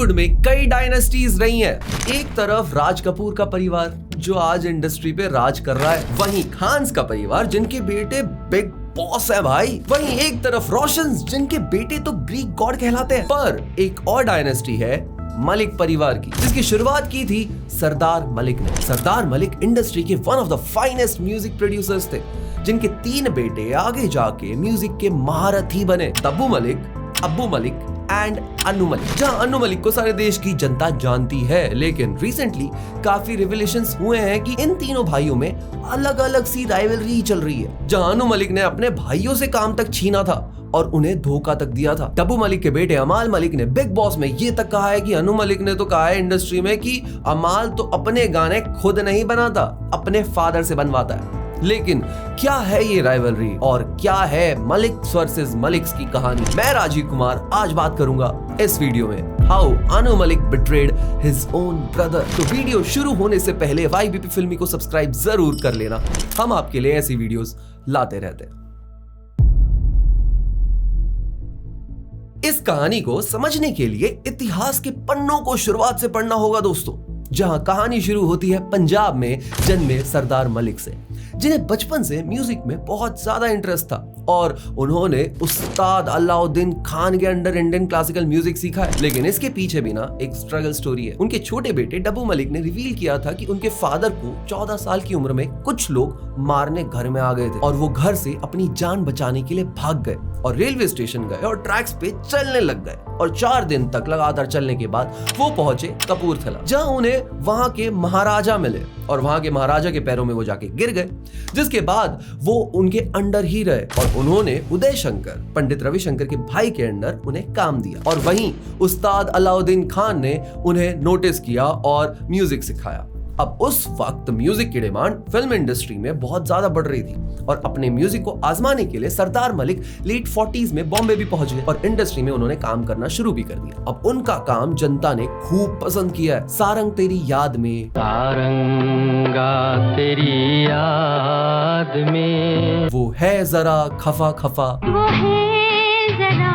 बॉलीवुड में कई डायनेस्टीज रही हैं। एक तरफ राज कपूर का परिवार जो आज इंडस्ट्री पे राज कर रहा है, वहीं खान्स का परिवार जिनके बेटे बिग बॉस है भाई, वहीं एक तरफ रोशन जिनके बेटे तो ग्रीक गॉड कहलाते हैं। पर एक और डायनेस्टी है मलिक परिवार की, जिसकी शुरुआत की थी सरदार मलिक ने। सरदार मलिक इंडस्ट्री के one of the finest music producers थे, जिनके 3 बेटे आगे जाके म्यूजिक के महारथी बने, तब्बू मलिक, अब्बू मलिक एंड अनु मलिक। जहां अनु मलिक को सारे देश की जनता जानती है, लेकिन रिसेंटली काफी रिविलेशंस हुए हैं कि इन तीनों भाइयों में अलग अलग सी राइवलरी चल रही है। जहां अनु मलिक ने अपने भाइयों से काम तक छीना था और उन्हें धोखा तक दिया था। तब्बू मलिक के बेटे अमाल मलिक ने बिग बॉस में ये तक कहा है कि अनु मलिक ने तो कहा है इंडस्ट्री में कि अमाल तो अपने गाने खुद नहीं बनाता, अपने फादर से बनवाता है। लेकिन क्या है ये राइवलरी और क्या है मलिक्स वर्सेस मलिक्स की कहानी? मैं राजीव कुमार आज बात करूंगा इस वीडियो में how Anu Malik betrayed his own brother. तो वीडियो शुरू होने से पहले YBP फिल्मी को सब्सक्राइब जरूर कर लेना, हम आपके लिए ऐसी वीडियोस लाते रहते हैं। इस कहानी को समझने के लिए इतिहास के पन्नों को शुरुआत से पढ़ना होगा दोस्तों, जहां कहानी शुरू होती है पंजाब में जन्मे सरदार मलिक से, जिन्हें बचपन से म्यूजिक में बहुत ज्यादा इंटरेस्ट था और उन्होंने उस्ताद अलाउद्दीन खान के अंडर इंडियन क्लासिकल म्यूजिक सीखा है। लेकिन इसके पीछे भी ना एक स्ट्रगल स्टोरी है। उनके छोटे बेटे डब्बू मलिक ने रिवील किया था कि उनके फादर को 14 साल की उम्र में कुछ लोग मारने घर में आ गए थे और वो घर से अपनी जान बचाने के लिए भाग गए और रेलवे स्टेशन गए और ट्रैक्स पे चलने लग गए और 4 दिन तक लगातार चलने के बाद वो पहुंचे कपूरथला, जहां उन्हें वहां के महाराजा मिले और वहां के महाराजा के पैरों में वो जाके गिर गए, जिसके बाद वो उनके अंडर ही रहे और उन्होंने उदय शंकर पंडित रविशंकर के भाई के अंडर उन्हें काम दिया और वहीं उस्ताद अलाउद्दीन खान ने उन्हें नोटिस किया और म्यूजिक सिखाया। अब उस वक्त म्यूजिक की डिमांड फिल्म इंडस्ट्री में बहुत ज्यादा बढ़ रही थी और अपने म्यूजिक को आजमाने के लिए सरदार मलिक लेट 40s में बॉम्बे भी पहुंच गए और इंडस्ट्री में उन्होंने काम करना शुरू भी कर दिया। अब उनका काम जनता ने खूब पसंद किया है। सारंग तेरी याद में, सारंगा तेरी याद में, वो है जरा खफा खफा, वो है जरा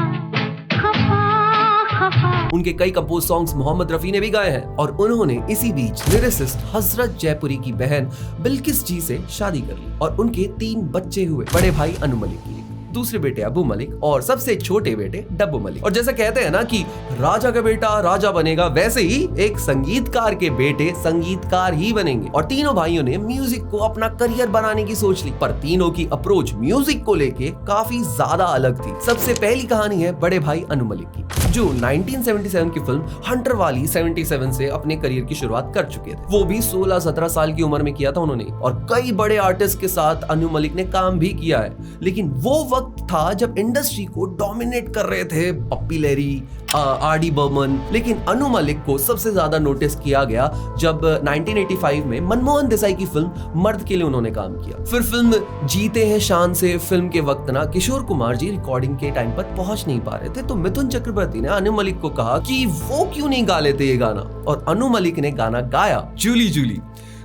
खफा खफा। उनके कई कंपोज सॉन्ग्स मोहम्मद रफी ने भी गाए हैं और उन्होंने इसी बीच लिरिसिस्ट हजरत जयपुरी की बहन बिल्किस जी से शादी कर ली और उनके 3 बच्चे हुए। बड़े भाई अनु मलिक, दूसरे बेटे अबू मलिक और सबसे छोटे बेटे डब्बू मलिक। और जैसा कहते हैं ना कि राजा का बेटा राजा बनेगा, वैसे ही एक संगीतकार के बेटे संगीतकार ही बनेंगे। और तीनों भाइयों ने म्यूजिक को अपना करियर बनाने की सोच ली, पर तीनों की अप्रोच म्यूजिक को लेके काफी ज्यादा अलग थी। सबसे पहली कहानी है बड़े भाई अनु मलिक की, जो 1977 की फिल्म हंटर वाली 77 से अपने करियर की शुरुआत कर चुके थे। वो भी 16-17 साल की उम्र में किया था उन्होंने और कई बड़े आर्टिस्ट के साथ अनु मलिक ने काम भी किया है। लेकिन वो वक्त था जब इंडस्ट्री को डोमिनेट कर रहे थे पप्पी लहरी, आर.डी. बर्मन। लेकिन अनु मलिक को सबसे ज्यादा नोटिस किया गया जब 1985 में मनमोहन देसाई की फिल्म मर्द के लिए उन्होंने काम किया। फिर फिल्म जीते हैं शान से फिल्म के वक्त ना किशोर कुमार जी रिकॉर्डिंग के टाइम पर पहुंच नहीं पा रहे थे, तो मिथुन चक्रवर्ती ने अनु मलिक को कहा कि वो क्यों नहीं गा लेते ये गाना, और अनु मलिक ने गाना गाया जूली जूली,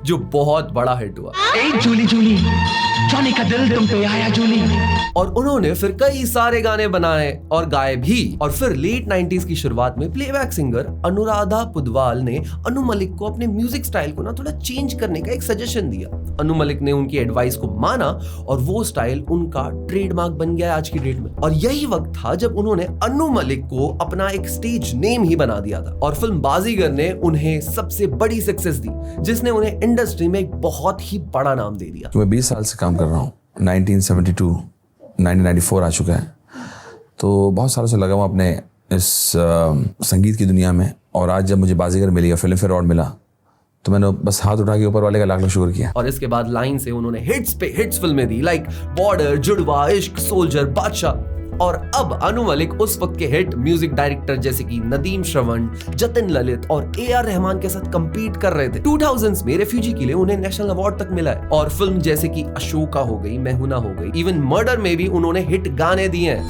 जो बहुत बड़ा हिट हुआ। जूली जूली जॉनी का दिल तुम पे आया जूली। और उन्होंने फिर कई सारे गाने बनाए और गाए भी। और फिर लेट 90s की शुरुआत में प्लेबैक सिंगर अनुराधा पुदवाल ने अनु मलिक को अपने म्यूजिक स्टाइल को ना थोड़ा चेंज करने का एक सजेशन दिया। अनु मलिक ने उनकी एडवाइस को माना और वो स्टाइल उनका ट्रेडमार्क बन गया आज की डेट में। और यही वक्त था जब उन्होंने अनु मलिक को अपना एक स्टेज नेम ही बना दिया था और फिल्म बाजीगर ने उन्हें सबसे बड़ी सक्सेस दी, जिसने उन्हें इंडस्ट्री में एक बहुत ही बड़ा नाम दे दिया। मैं 20 साल से काम कर रहा हूँ। 1972 1994 आ चुका है, तो बहुत सालों से लगा हुआ अपने इस संगीत की दुनिया में। और आज जब मुझे बाजीगर मिली, फिल्म फेयर अवार्ड मिला, तो मैंने बस हाथ उठा के ऊपर वाले का लाख लाख शुक्र किया। और इसके बाद लाइन से उन्होंने हिट्स पे हिट्स फिल्में दी, लाइक बॉर्डर, जुड़वा, इश्क, सोल्जर, बादशाह। और अब अनु मलिक उस वक्त के हिट म्यूजिक डायरेक्टर जैसे कि नदीम श्रवण, जतिन ललित और A.R. रहमान के साथ compete कर रहे थे। 2000s में रेफ्यूजी के लिए उन्हें नेशनल अवार्ड तक मिला है और फिल्म जैसे कि अशोका हो गई, मैहुना हो गई, इवन मर्डर में भी उन्होंने हिट गाने दिए हैं।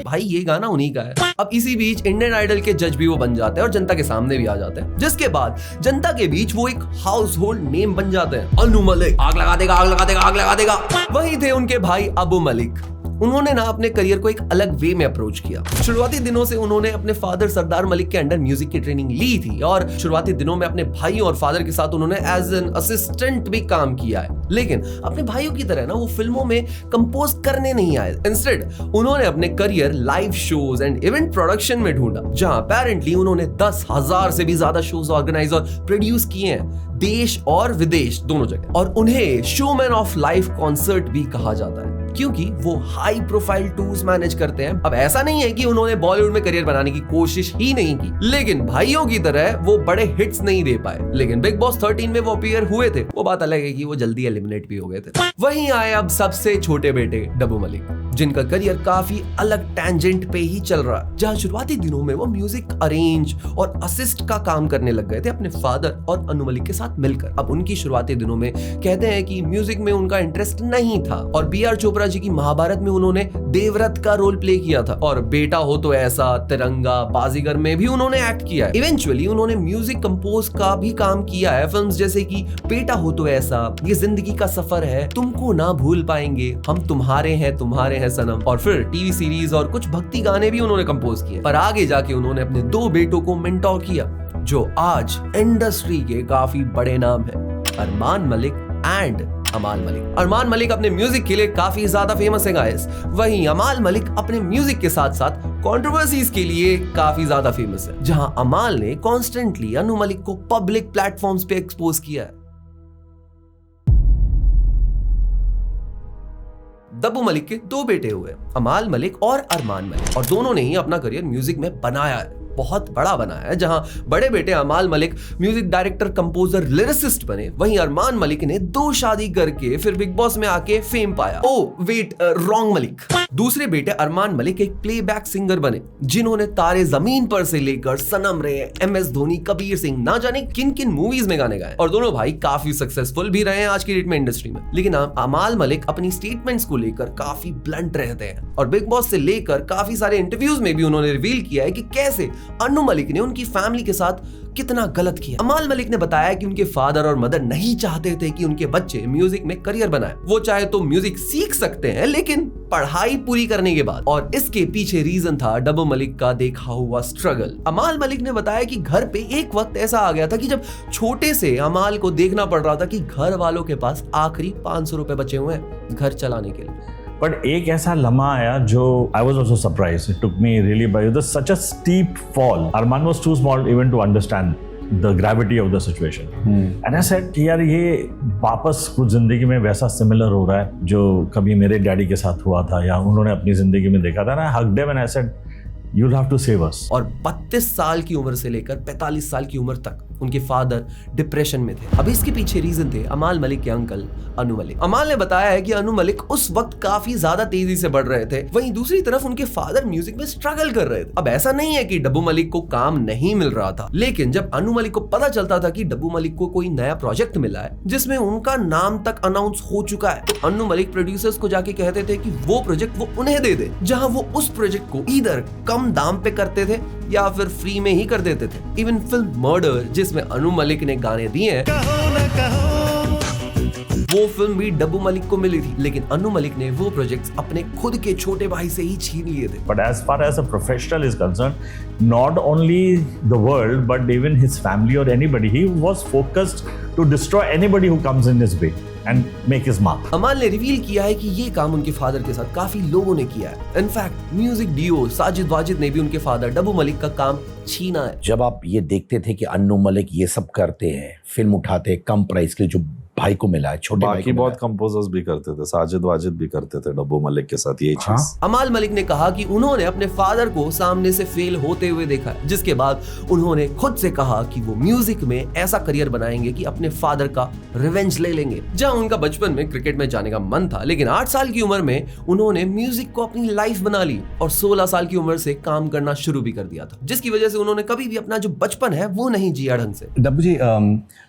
भाई ये गाना उन्हीं का है। अब इसी बीच इंडियन आइडल के जज भी वो बन जाते हैं और जनता के सामने भी आ जाते हैं, जिसके बाद जनता के बीच वो एक हाउस होल्ड नेम बन जाते हैं। अनु मलिक आग लगा देगा, आग लगा देगा, आग लगा देगा। वही थे उनके भाई अबू मलिक, उन्होंने ना अपने करियर को एक अलग वे में अप्रोच किया। शुरुआती दिनों से उन्होंने अपने फादर सरदार मलिक के अंडर म्यूजिक की ट्रेनिंग ली थी और शुरुआती दिनों में अपने भाइयों और फादर के साथ उन्होंने एज एन असिस्टेंट भी काम किया है। लेकिन अपने भाइयों की तरह ना वो फिल्मों में कंपोज करने नहीं आए। इंस्टेड उन्होंने अपने career live shows and event production में ढूंढा, जहां अपेरेंटली उन्होंने 10,000 से भी ज्यादा शोज ऑर्गेनाइज और प्रोड्यूस किए हैं, देश और विदेश दोनों जगह। और उन्हें शोमैन ऑफ लाइफ कॉन्सर्ट भी कहा जाता है क्योंकि वो हाई प्रोफाइल टूर्स मैनेज करते हैं। अब ऐसा नहीं है कि उन्होंने बॉलीवुड में करियर बनाने की कोशिश ही नहीं की, लेकिन भाइयों की तरह वो बड़े हिट्स नहीं दे पाए। लेकिन बिग बॉस 13 में वो अपीयर हुए थे, वो बात अलग है कि वो जल्दी एलिमिनेट भी हो गए थे। वहीं आए अब सबसे छोटे बेटे डब्बू मलिक, जिनका करियर काफी अलग टैंजेंट पे ही चल रहा है। जहां शुरुआती दिनों में वो म्यूजिक अरेंज और असिस्ट का काम करने लग गए थे अपने फादर और अनु मलिक के साथ मिलकर। अब उनकी शुरुआती दिनों में कहते हैं कि म्यूजिक में उनका इंटरेस्ट नहीं था और बी आर चोपड़ा जी की महाभारत में उन्होंने देवव्रत का रोल प्ले किया था और बेटा हो तो ऐसा, तिरंगा, बाजीगर में भी उन्होंने एक्ट किया है। इवेंचुअली उन्होंने म्यूजिक कंपोज का भी काम किया है फिल्म्स जैसे कि बेटा हो तो ऐसा, ये जिंदगी का सफर है, तुमको ना भूल पाएंगे, हम तुम्हारे हैं सनम, और फिर टीवी सीरीज और कुछ भक्ति गाने भी उन्होंने कंपोज किए। पर आगे जाके उन्होंने अपने 2 बेटों को मेंटोर किया जो आज इंडस्ट्री के काफी बड़े नाम हैं, अरमान मलिक एंड अमाल मलिक। अरमान मलिक अपने म्यूजिक के लिए काफी ज्यादा फेमस है गाइस। वहीं अमाल मलिक अपने म्यूजिक के साथ साथ कंट्रोवर्सीज के लिए काफी ज्यादा फेमस है, जहां अमाल ने कॉन्स्टेंटली अनु मलिक को पब्लिक प्लेटफॉर्म्स पे एक्सपोज किया है। दब्बू मलिक के 2 बेटे हुए, अमाल मलिक और अरमान मलिक, और दोनों ने ही अपना करियर म्यूजिक में बनाया है, बहुत बड़ा बनाया है। जहां बड़े बेटे अमाल Malik music director, composer, lyricist बने, वहीं अरमान मलिक ने 2 शादी करके फिर बिग बॉस में आके फेम पाया। Oh wait, wrong Malik. दूसरे बेटे अरमान मलिक एक प्लेबैक सिंगर बने, जिन्होंने तारे जमीन पर से लेकर सनम रे, MS धोनी, कबीर सिंह, ना जाने किन किन मूवीज में गाने गाए, और दोनों भाई काफी सक्सेसफुल भी रहे हैं आज की डेट में इंडस्ट्री में। लेकिन अमाल मलिक अपनी स्टेटमेंट्स को लेकर काफी ब्लंट रहते हैं और बिग बॉस से लेकर काफी सारे इंटरव्यूज में भी उन्होंने रिवील किया है कि कैसे अनु मलिक ने उनकी फैमिली के साथ कितना गलत किया। अमाल मलिक ने बताया कि उनके फादर और मदर नहीं चाहते थे कि उनके बच्चे म्यूजिक में करियर बनाएं। वो चाहे तो म्यूजिक सीख सकते हैं, लेकिन पढ़ाई पूरी करने के बाद। और इसके पीछे रीजन था डब्बू मलिक का देखा हुआ स्ट्रगल। अमाल मलिक ने बताया कि घर पे एक वक्त ऐसा आ गया था कि जब छोटे से अमाल को देखना पड़ रहा था कि घर वालों के पास आखिरी 500 रुपए बचे हुए हैं घर चलाने के लिए। बट एक ऐसा लम्हा आया जो I was also surprise, it took me really by such a steep fall. Armaan was too small even to understand the gravity of the situation and I said कि यार ये वापस कुछ जिंदगी में वैसा सिमिलर हो रहा है जो कभी मेरे डैडी के साथ हुआ था या उन्होंने अपनी जिंदगी में देखा था। ना hugged him and I said you'll have to save us। और 32 साल की उम्र से लेकर 45 साल की उम्र तक उनके फादर डिप्रेशन में थे। अब इसके पीछे रीजन थे अमाल मलिक के अंकल अनु मलिक। अमाल ने बताया है कि अनु मलिक उस वक्त काफी ज्यादा तेजी से बढ़ रहे थे, वहीं दूसरी तरफ उनके फादर म्यूजिक में स्ट्रगल कर रहे थे। अब ऐसा नहीं है कि डब्बू मलिक को काम नहीं मिल रहा था, लेकिन जब अनु मलिक को पता चलता था कि डब्बू मलिक को कोई नया प्रोजेक्ट मिला है जिसमें उनका नाम तक अनाउंस हो चुका है, तो अनु मलिक प्रोड्यूसर्स को जाके कहते थे कि वो प्रोजेक्ट वो उन्हें दे दे, जहां वो उस प्रोजेक्ट को ईदर कम दाम पे करते थे या फिर फ्री में ही कर देते थे। इवन फिल्म मर्डर, जिसमें अनु मलिक ने गाने दिए हैं, वो फिल्म भी डब्बू मलिक को मिली थी, लेकिन अनु मलिक ने वो प्रोजेक्ट्स अपने खुद के छोटे भाई से ही छीन लिए थे। But as far as a professional is concerned, not only the world but even his family or anybody, he was focused to destroy anybody who comes in his way and make his mark। अमाल ने reveal किया है कि ये काम उनके father के साथ काफी लोगों ने किया है। In fact music Duo Sajid Wajid ने भी उनके फादर डब्बू मलिक का काम छीना है। जब आप ये देखते थे कि अनु मलिक ये सब करते हैं, फिल्म उठाते हैं कम प्राइस के, जो भाई को मिला है, छोटे भाई को बहुत कंपोजर्स भी करते थे, साजिद वाजिद भी करते थे डब्बू मलिक के साथ यही चीज। अमाल मलिक ने कहा कि उन्होंने अपने फादर को सामने से फेल होते हुए देखा है, जिसके बाद उन्होंने खुद से कहा कि वो म्यूजिक में ऐसा करियर बनाएंगे कि अपने फादर का रिवेंज ले लेंगे। जहां उनका बचपन में क्रिकेट में जाने का मन था, लेकिन 8 साल की उम्र में उन्होंने म्यूजिक को अपनी लाइफ बना ली और 16 साल की उम्र से काम करना शुरू भी कर दिया था, जिसकी वजह से उन्होंने कभी भी अपना जो बचपन है वो नहीं जिया ढंग से। डब्बू जी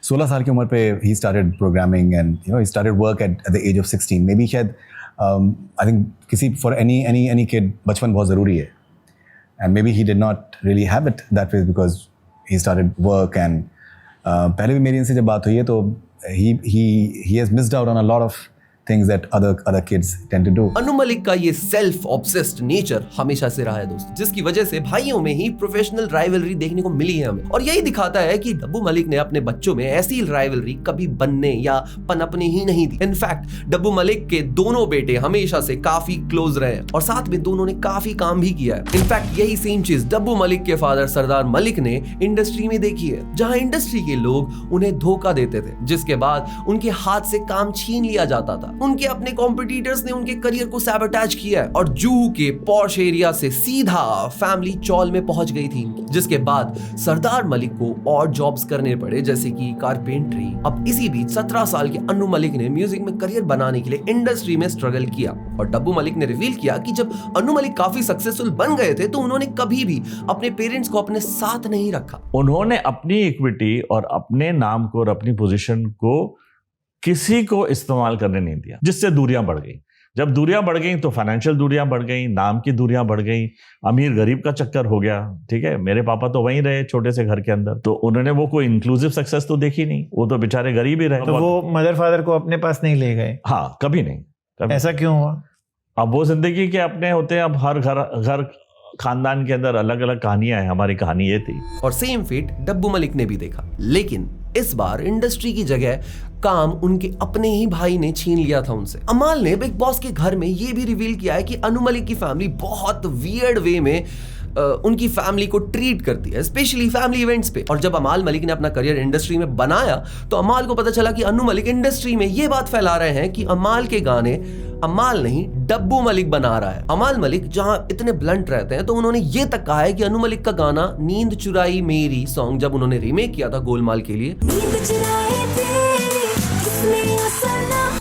16 साल की उम्र पे he started programming and he started work at the age of 16। maybe शायद I think किसी for any kid बचपन बहुत ज़रूरी है, and maybe he did not really have it that way because he started work and पहले भी मेरी इनसे जब बात हुई है तो he has missed out on a lot of things that other kids tend to do. Anu Malik का ये सेल्फ ऑब्सेस्ड नेचर हमेशा से रहा है दोस्त, जिसकी वजह से भाइयों में ही प्रोफेशनल राइवलरी देखने को मिली है हमें, और यही दिखाता है कि डब्बू मलिक ने अपने बच्चों में ऐसी राइवलरी कभी बनने या पनपने ही नहीं दी। इनफैक्ट डब्बू मलिक के दोनों बेटे हमेशा से काफी क्लोज रहे हैं और साथ में दोनों ने काफी काम भी किया है। इनफैक्ट यही सेम चीज डब्बू मलिक के फादर सरदार मलिक ने इंडस्ट्री में देखी है, जहां इंडस्ट्री के लोग उन्हें धोखा देते थे, जिसके बाद उनके हाथ से काम छीन लिया जाता था। उनके अपने कॉम्पिटिटर्स ने उनके करियर को सैबोटेज किया है और जूहू के पॉश एरिया से सीधा फैमिली चौल में पहुंच गई थी, जिसके बाद सरदार मलिक को और जॉब्स करने पड़े जैसे कि कारपेंटरी। अब इसी बीच 17 साल के अनु मलिक ने म्यूजिक में करियर बनाने के लिए इंडस्ट्री में स्ट्रगल किया और डब्बू मलिक ने रिवील किया कि जब अनु मलिक काफी सक्सेसफुल बन गए थे तो उन्होंने कभी भी अपने पेरेंट्स को अपने साथ नहीं रखा। उन्होंने अपनी इक्विटी और अपने नाम को और अपनी पोजीशन को किसी को इस्तेमाल करने नहीं दिया, जिससे दूरियां बढ़ गई। जब दूरियां बढ़ गई तो फाइनेंशियल दूरियां बढ़ गई, नाम की दूरियां बढ़ गई, अमीर गरीब का चक्कर हो गया। ठीक है, मेरे पापा तो वहीं रहे छोटे से घर के अंदर, तो उन्होंने वो कोई इंक्लूसिव सक्सेस तो देखी नहीं, वो तो बेचारे गरीब ही रहे। तो वो मदर फादर को अपने पास नहीं ले गए? हाँ, कभी नहीं। कभी। ऐसा क्यों हुआ? अब वो जिंदगी के अपने होते हैं। अब हर घर खानदान के अंदर अलग अलग कहानियां हैं, हमारी कहानी ये थी। और सेम फेट डब्बू मलिक ने भी देखा, लेकिन इस बार इंडस्ट्री की जगह काम उनके अपने ही भाई ने छीन लिया था उनसे। अमाल ने बिग बॉस के घर में ये भी रिवील किया है कि अनु मलिक की फैमिली बहुत वियर्ड वे में उनकी फैमिली को ट्रीट करती है, स्पेशली फैमिली इवेंट्स पे। और जब अमाल मलिक ने अपना करियर इंडस्ट्री में बनाया तो अमाल को पता चला कि अनु मलिक इंडस्ट्री में ये बात फैला रहे हैं कि अमाल के गाने अमाल नहीं डब्बू मलिक बना रहा है। अमाल मलिक जहां इतने ब्लंट रहते हैं तो उन्होंने ये तक कहा है कि अनु मलिक का गाना नींद चुराई मेरी सॉन्ग जब उन्होंने रीमेक किया था गोलमाल के लिए,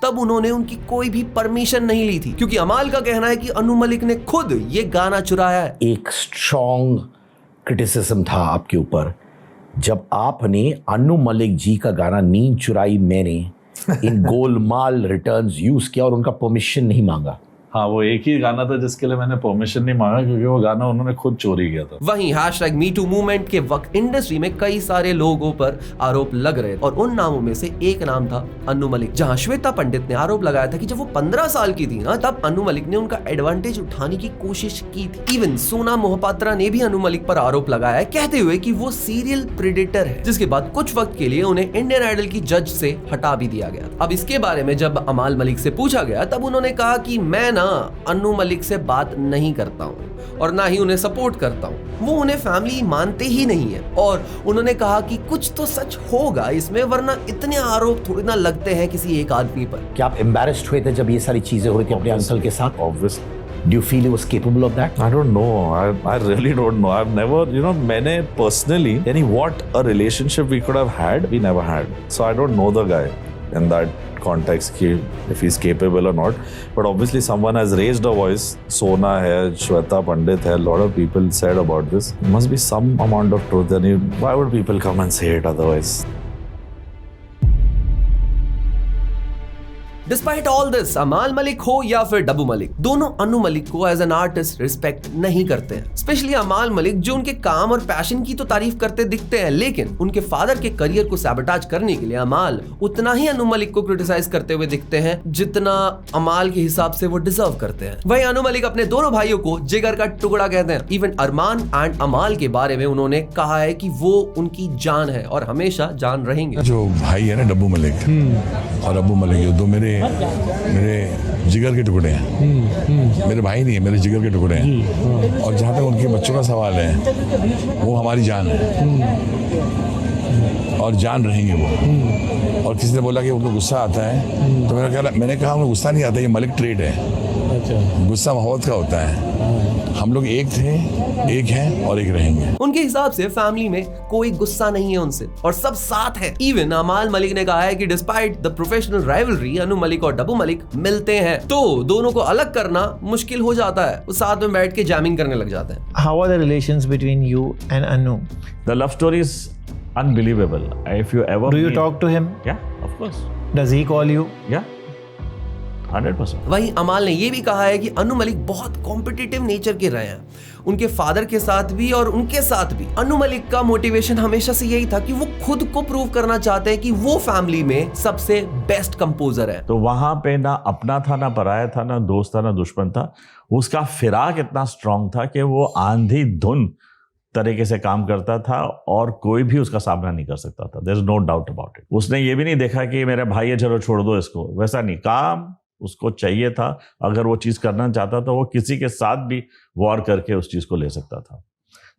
तब उन्होंने उनकी कोई भी परमिशन नहीं ली थी, क्योंकि अमाल का कहना है कि अनु मलिक ने खुद ये गाना चुराया है। एक स्ट्रॉन्ग क्रिटिसिज्म था आपके ऊपर जब आपने अनु मलिक जी का गाना नींद चुराई मैंने इन गोलमाल रिटर्न्स यूज किया और उनका परमिशन नहीं मांगा। हाँ, वो एक ही गाना था जिसके लिए मैंने परमिशन नहीं मांगा, क्योंकि वो गाना उन्होंने खुद चोरी किया था। वहीं #MeToo मूवमेंट के वक्त इंडस्ट्री में कई सारे लोगों पर आरोप लग रहे और उन नामों में से एक नाम था अनु मलिक, जहां श्वेता पंडित ने आरोप लगाया था कि जब वो 15 साल की थी ना तब अनु मलिक ने उनका एडवांटेज उठाने की कोशिश की थी। इवन सोना मोहपात्रा ने भी अनु मलिक पर आरोप लगाया, कहते हुए कि वो सीरियल प्रेडेटर है, जिसके बाद कुछ वक्त के लिए उन्हें इंडियन आइडल की जज से हटा भी दिया गया। अब इसके बारे में जब अमाल मलिक से पूछा गया तब उन्होंने कहा कि मैं अनु मलिक से बात नहीं करता हूं और ना ही उन्हें सपोर्ट करता हूं, वो उन्हें फैमिली मानते ही नहीं है। और उन्होंने कहा कि कुछ तो सच होगा इसमें, वरना इतने आरोप थोड़ी ना लगते हैं किसी एक आदमी पर। क्या आप एम्बैरेस्ड हुए थे जब ये सारी चीजें हो रही थी अपने अंकल के साथ? Obviously. Do you feel he was capable of that? I don't know. I really don't know. I've never, मैंने personally, what a relationship we could have had, we never had. So I don't know the guy in that context, if he's capable or not. But obviously someone has raised a voice. Sona hai, Shweta Pandit hai, a lot of people said about this. There must be some amount of truth. And why would people come and say it otherwise? Despite all this, अमाल मलिक हो या फिर डब्बू मलिक, दोनों अनु मलिक को as an artist respect नहीं करते हैं। Specially अमाल मलिक जो उनके काम और पैशन की तो तारीफ करते दिखते हैं, लेकिन उनके फादर के करियर को सैबोटेज करने के लिए अमाल उतना ही अनु मलिक को क्रिटिसाइज करते हुए दिखते हैं जितना अमाल के हिसाब से वो डिजर्व करते हैं। वहीं अनु मलिक अपने दोनों भाइयों को जिगर का टुकड़ा कहते हैं। इवन अरमान एंड अमाल के बारे में उन्होंने कहा है कि वो उनकी जान है और हमेशा जान रहेंगे। जो भाई है ना डब्बू मलिक और अब्बू मलिक, ये दो मेरे जिगर के टुकड़े हैं। मेरे भाई नहीं है, मेरे जिगर के टुकड़े हैं। और जहाँ तक उनके बच्चों का सवाल है, वो हमारी जान है और जान रहेंगे वो। और किसी ने बोला कि उनको गुस्सा आता है, तो मैंने कहा उनको गुस्सा नहीं आता, ये मलिक ट्रेड है। गुस्सा मोहब्बत का होता है। हम लोग एक थे, एक हैं और एक रहेंगे। उनके हिसाब से फैमिली में कोई गुस्सा नहीं है उनसे और सब साथ है। इवन अमाल मलिक ने कहा है कि despite the professional rivalry Anu Malik और डब्बू मलिक मिलते हैं तो दोनों को अलग करना मुश्किल हो जाता है, वो साथ में बैठ के जैमिंग करने लग जाते हैं। How are the relations between you and Anu? The love story is unbelievable. If you ever Do you talk to him? Yeah, of course. Does he call you? Yeah. 100%. वहीं अमाल ने यह भी कहा है कि अनु मलिक बहुत कॉम्पिटिटिव नेचर के रहे हैं। उनके फादर के साथ भी और उनके साथ भी अनु मलिक का मोटिवेशन हमेशा से यही था कि वो खुद को प्रूव करना चाहते हैं कि वो फैमिली में सबसे बेस्ट कंपोजर है। तो वहां पे ना अपना था, ना पराया था, ना दोस्त था, ना दुश्मन था। उसका फिराक इतना स्ट्रांग था कि वो आंधी धुन तरीके से काम करता था और कोई भी उसका सामना नहीं कर सकता था। There is no doubt about it. उसने ये भी नहीं देखा कि मेरा भाई है चलो छोड़ दो इसको, वैसा नहीं। काम उसको चाहिए था, अगर वो चीज करना चाहता तो वो किसी के साथ भी वॉर करके उस चीज को ले सकता था।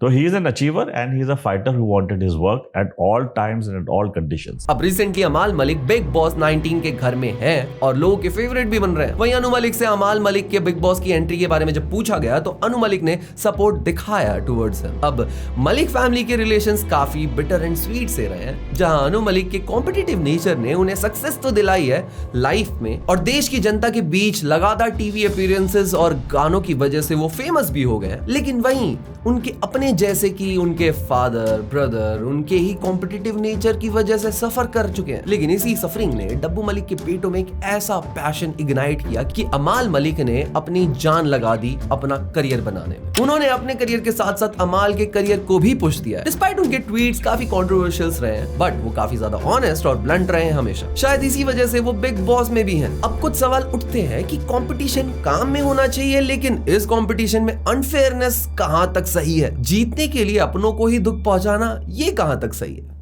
तो he is an achiever and he is a fighter who wanted his work at all times and at all conditions. अब रिसेंटली अमाल मलिक बिग बॉस 19 के घर में है और लोगों के फेवरेट भी बन रहे हैं। वहीं अनु मलिक से अमाल मलिक के बिग बॉस की एंट्री के बारे में जब पूछा गया तो अनु मलिक ने सपोर्ट दिखाया टुवर्ड्स हिम। अब मलिक फैमिली के रिलेशंस काफी बिटर एंड स्वीट से रहे हैं, जहां अनु मलिक के कॉम्पिटिटिव नेचर ने उन्हें सक्सेस तो दिलाई है लाइफ में और देश की जनता के बीच लगातार टीवी अपीयरेंसेस और गानों की वजह से वो फेमस भी हो गए हैं। लेकिन वहीं उनके अपने जैसे कि उनके फादर, ब्रदर, उनके ही कॉम्पिटिटिव नेचर की वजह से सफर कर चुके हैं। लेकिन इसी सफरिंग ने डब्बू मलिक के पेटों में एक ऐसा पैशन इग्नाइट किया कि अमाल मलिक ने अपनी जान लगा दी अपना करियर बनाने में। उन्होंने अपने करियर के साथ साथ अमाल के करियर को भी पुश दिया है। डिस्पाइट उनके ट्वीट्स काफी कंट्रोवर्शियल रहे हैं, बट वो काफी ज्यादा ऑनेस्ट और ब्लंट रहे हैं हमेशा। शायद इसी वजह से वो बिग बॉस में भी हैं। अब कुछ सवाल उठते हैं कि कंपटीशन काम में होना चाहिए, लेकिन इस कंपटीशन में अनफेयरनेस कहां तक सही है? जीतने के लिए अपनों को ही दुख पहुंचाना, ये कहां तक सही है?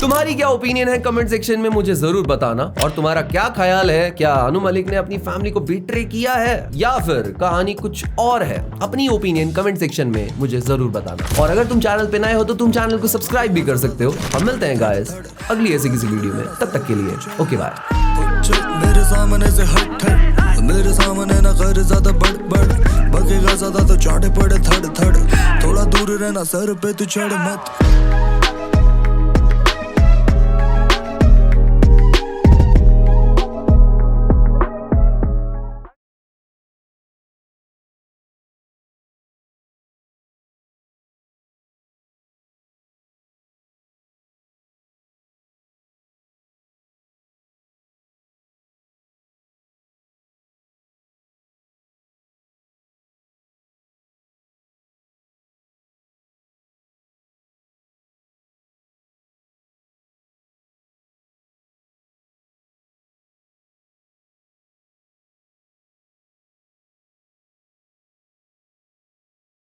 तुम्हारी क्या ओपिनियन है कमेंट सेक्शन में मुझे जरूर बताना। और तुम्हारा क्या ख्याल है, क्या अनु मलिक ने अपनी फैमिली को बिट्रे किया है या फिर कहानी कुछ और है? अपनी ओपिनियन कमेंट सेक्शन में मुझे जरूर बताना। और अगर तुम चैनल पे नए हो तो तुम चैनल को सब्सक्राइब भी कर सकते हो। हम मिलते हैं गाइस अगली ऐसी किसी वीडियो में, तब तक के लिए ओके बाय। मेरे सामने से हट हट, मेरे सामने ना कर ज्यादा बढ़ बढ़, बगेगा ज्यादा तो चाटे पड़े थड़ थड़, थोड़ा दूर रहना सर पे तू चढ़ मत।